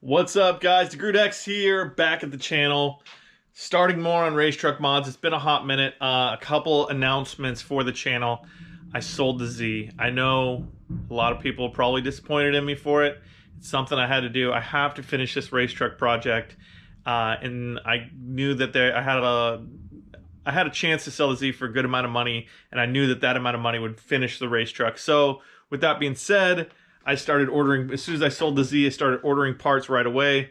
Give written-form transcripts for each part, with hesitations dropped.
What's up, guys? DagrootX here, back at the channel, starting more on race truck mods. It's been a hot minute. A couple announcements for the channel. I sold the Z. I know a lot of people are probably disappointed in me for it. It's something I had to do. I have to finish this race truck project, and I knew that I had a chance to sell the Z for a good amount of money, and I knew that that amount of money would finish the race truck. So, with that being said, I started ordering, as soon as I sold the Z, I started ordering parts right away.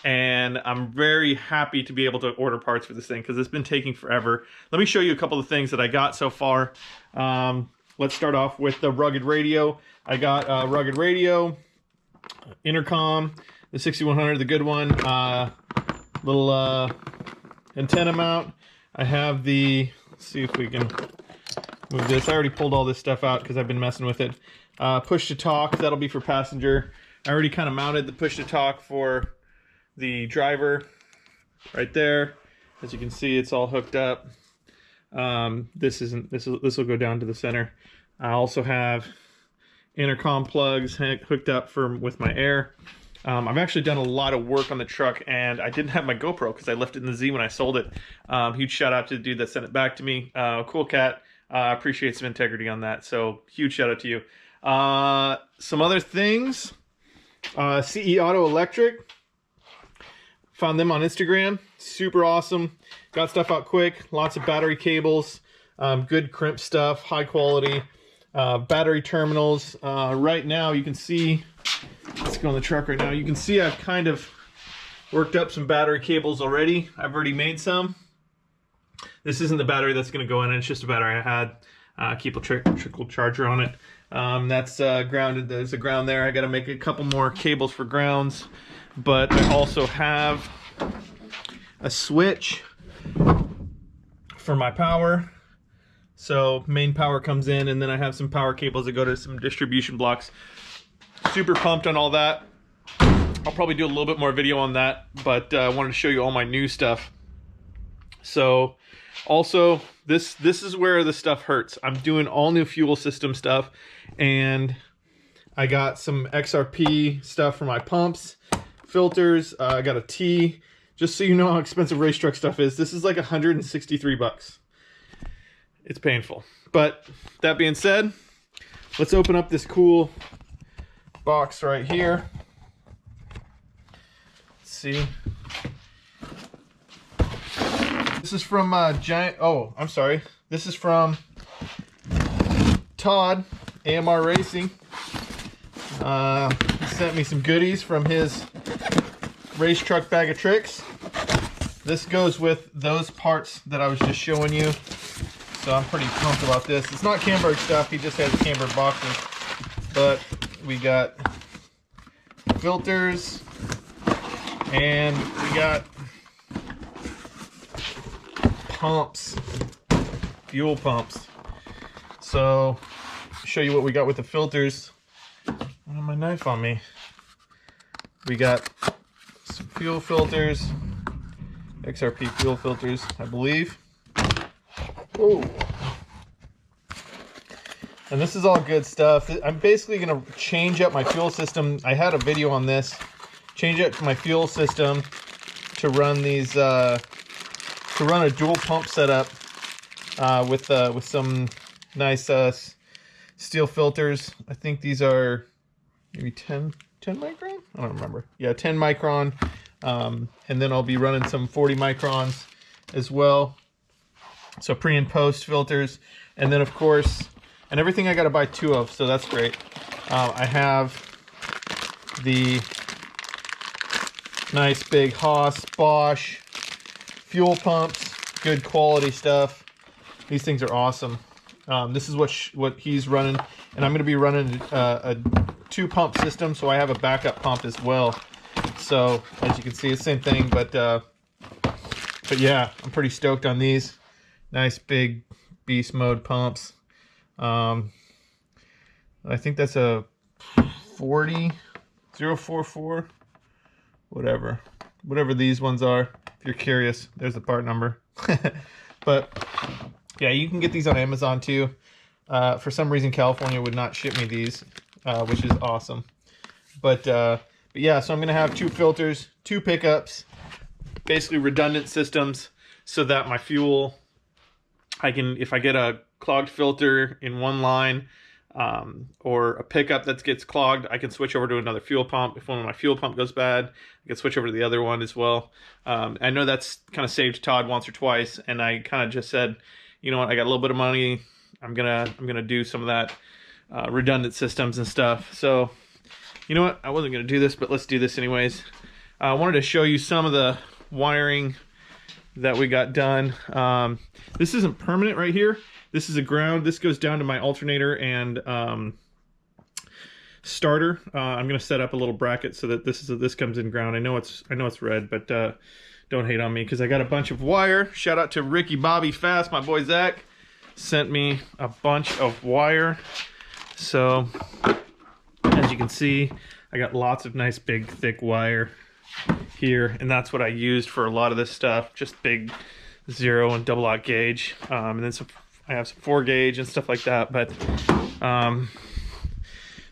And I'm very happy to be able to order parts for this thing because it's been taking forever. Let me show you a couple of things that I got so far. Let's start off with the rugged radio. I got a rugged radio, intercom, the 6100, the good one, little antenna mount. I have the, let's see if we can move this. I already pulled all this stuff out because I've been messing with it. Push to talk, that'll be for passenger. I already kind of mounted the push to talk for the right there. As you can see, it's all hooked up. This will go down to the center. I also have intercom plugs hooked up with my air. I've actually done a lot of work on the truck, and I didn't have my GoPro because I left it in the Z when I sold it. Huge shout out to the dude that sent it back to me. Cool cat. I appreciate some integrity on that, so huge shout out to you. Some other things. CE Auto Electric. Found them on Instagram. Super awesome. Got stuff out quick. Lots of battery cables. Good crimp stuff. High quality. Battery terminals. Right now you can see, let's go on the truck right now. You can see I've kind of worked up some battery cables already. I've already made some. This isn't the battery that's going to go in. It's just a battery I had. Keep a trickle charger on it. That's grounded. There's a ground there. I got to make a couple more cables for grounds. But I also have a switch for my power. So main power comes in, and then I have some power cables that go to some distribution blocks. Super pumped on all that. I'll probably do a little bit more video on that, but I wanted to show you all my new stuff. So also, this is where the stuff hurts. I'm doing all new fuel system stuff, and I got some XRP stuff for my pumps, filters. I got a T. Just so you know how expensive race truck stuff is, this is like 163 bucks. It's painful. But that being said, let's open up this cool box right here. Let's see. This is from I'm sorry. This is from Todd, AMR Racing. He sent me some goodies from his race truck bag of tricks. This goes with those parts that I was just showing you. So I'm pretty pumped about this. It's not Camberg stuff. He just has Camberg boxes. But we got filters, and we got pumps, fuel pumps. So show you what we got with the filters. I have my knife on me. We got some fuel filters, XRP fuel filters, I believe. Oh, and this is all good stuff. I'm basically gonna change up my fuel system. I had a video on this. Change up my fuel system to run these. To run a dual pump setup with some nice steel filters. I think these are maybe 10 micron? I don't remember. Yeah, 10 micron. And then I'll be running some 40 microns as well. So pre and post filters. And then of course, and everything I got to buy 2 of, so that's great. I have the nice big Haas Bosch fuel pumps, good quality stuff. These things are awesome. This is what he's running, and I'm going to be running a 2 pump system, so I have a backup pump as well. So as you can see, it's the same thing, but yeah, I'm pretty stoked on these. Nice big beast mode pumps. I think that's a 40044, whatever these ones are. If you're curious, there's the part number. But yeah, you can get these on Amazon too. For some reason, California would not ship me these, which is awesome. But But yeah, so I'm gonna have 2 filters, 2 pickups, basically redundant systems, so that my fuel, if I get a clogged filter in one line, or a pickup that gets clogged, I can switch over to another fuel pump. If one of my fuel pump goes bad, I can switch over to the other one as well. I know that's kind of saved Todd once or twice, and I kind of just said, you know what, I got a little bit of money, I'm gonna do some of that redundant systems and stuff. So you know what, I wasn't gonna do this, but let's do this anyways. I wanted to show you some of the wiring that we got done. This isn't permanent right here. This is a ground. This goes down to my alternator and starter. I'm gonna set up a little bracket so that this comes in ground. I know it's red, but don't hate on me because I got a bunch of wire. Shout out to Ricky Bobby Fast, my boy Zach sent me a bunch of wire. So as you can see, I got lots of nice big thick wire here, and that's what I used for a lot of this stuff. Just big 0 and double-aught gauge, and then I have some 4 gauge and stuff like that. But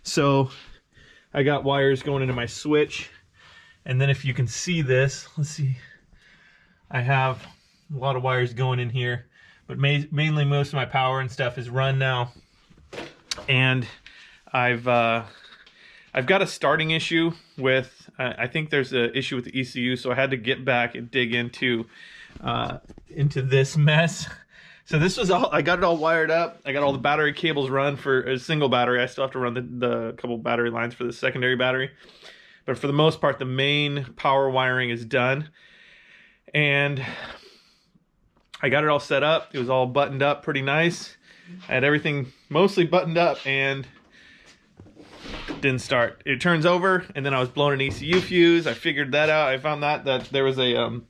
so I got wires going into my switch, and then if you can see this, let's see, I have a lot of wires going in here, but mainly most of my power and stuff is run now, and I've got a starting issue with, I think there's an issue with the ECU, so I had to get back and dig into this mess. So this was all, I got it all wired up. I got all the battery cables run for a single battery. I still have to run the couple battery lines for the secondary battery. But for the most part, the main power wiring is done. And I got it all set up. It was all buttoned up pretty nice. I had everything mostly buttoned up and didn't start. It turns over, and then I was blowing an ECU fuse. I figured that out. I found that there was a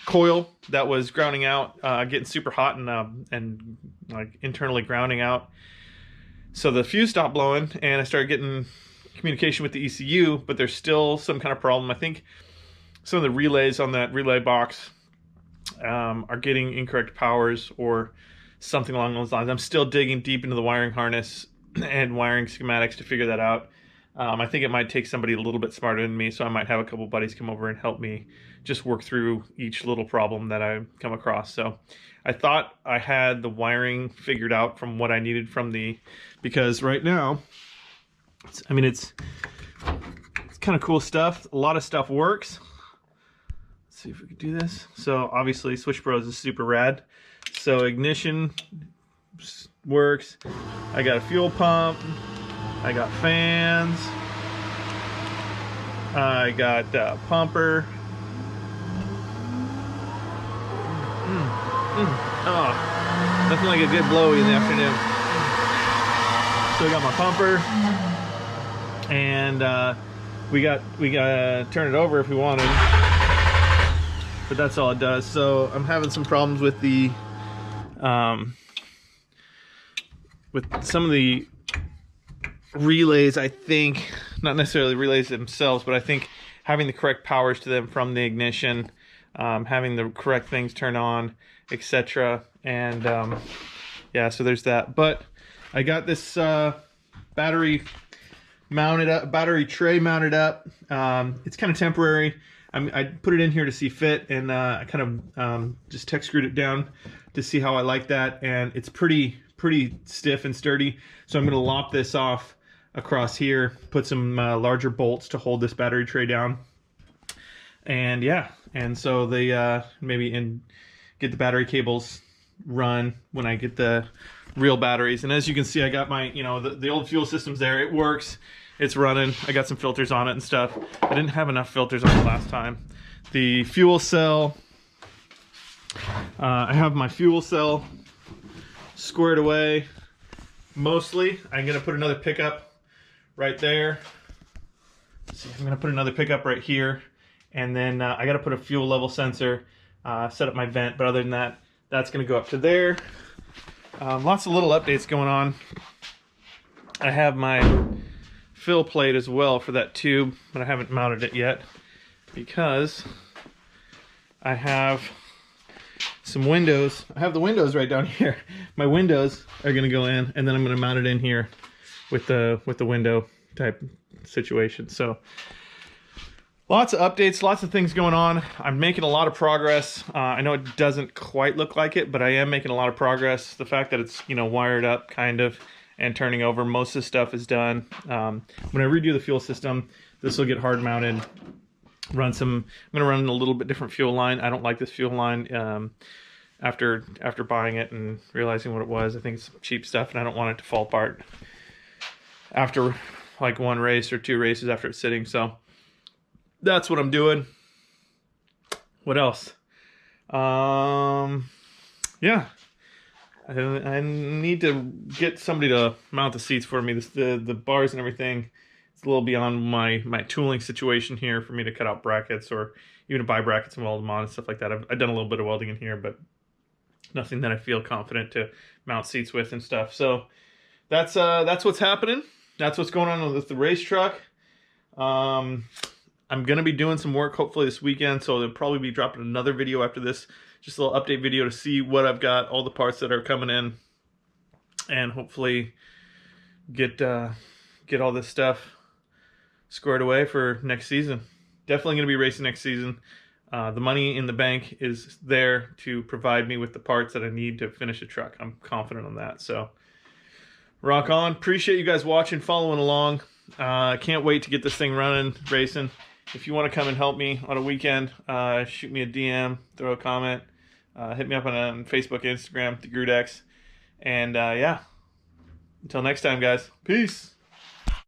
coil that was grounding out, getting super hot and like internally grounding out. So the fuse stopped blowing, and I started getting communication with the ECU, but there's still some kind of problem. I think some of the relays on that relay box are getting incorrect powers or something along those lines. I'm still digging deep into the wiring harness and wiring schematics to figure that out. I think it might take somebody a little bit smarter than me, so I might have a couple buddies come over and help me just work through each little problem that I come across. So I thought I had the wiring figured out from what I needed from because right now, it's kind of cool stuff. A lot of stuff works. Let's see if we can do this. So obviously Switch Bros is super rad. So ignition works. I got a fuel pump. I got fans. I got pumper. Oh, nothing like a good blowy in the afternoon. So I got my pumper, and we got to turn it over if we wanted, but that's all it does. So I'm having some problems with with some of the relays. I think not necessarily relays themselves, but I think having the correct powers to them from the ignition, having the correct things turn on, etc. And yeah, so there's that. But I got this battery tray mounted up. It's kind of temporary. I put it in here to see fit, and I kind of just tech screwed it down to see how I like that, and it's pretty stiff and sturdy. So I'm going to lop this off across here, put some larger bolts to hold this battery tray down, and yeah, and so they get the battery cables run when I get the real batteries. And as you can see, I got my, the old fuel system's there. It works. It's running. I got some filters on it and stuff. I didn't have enough filters on it last time. The fuel cell, I have my fuel cell squared away mostly. I'm going to put another pickup right there. Let's see, I'm going to put another pickup right here. And then I got to put a fuel level sensor, set up my vent. But other than that, that's going to go up to there. Lots of little updates going on. I have my fill plate as well for that tube, but I haven't mounted it yet because I have some windows. I have the windows right down here. My windows are going to go in, and then I'm going to mount it in here with the window type situation. So Lots of updates, lots of things going on. I'm making a lot of progress. I know it doesn't quite look like it, but I am making a lot of progress. The fact that it's, you know, wired up kind of and turning over, most of the stuff is done. When I redo the fuel system, this will get hard mounted. I'm gonna run a little bit different fuel line. I don't like this fuel line. After buying it and realizing what it was, I think it's cheap stuff and I don't want it to fall apart after like one race or two races after it's sitting. So that's what I'm doing. What else? Yeah, I need to get somebody to mount the seats for me. The bars and everything, it's a little beyond my tooling situation here for me to cut out brackets or even to buy brackets and weld them on and stuff like that. I've done a little bit of welding in here, but nothing that I feel confident to mount seats with and stuff. So that's what's happening. That's what's going on with the race truck. I'm going to be doing some work hopefully this weekend, so they'll probably be dropping another video after this, just a little update video to see what I've got, all the parts that are coming in, and hopefully get all this stuff squared away for next season. Definitely going to be racing next season. The money in the bank is there to provide me with the parts that I need to finish a truck. I'm confident on that, so rock on. Appreciate you guys watching, following along. Can't wait to get this thing running, racing. If you want to come and help me on a weekend, shoot me a DM, throw a comment, hit me up on Facebook, Instagram, DagrootX. And yeah, until next time, guys. Peace.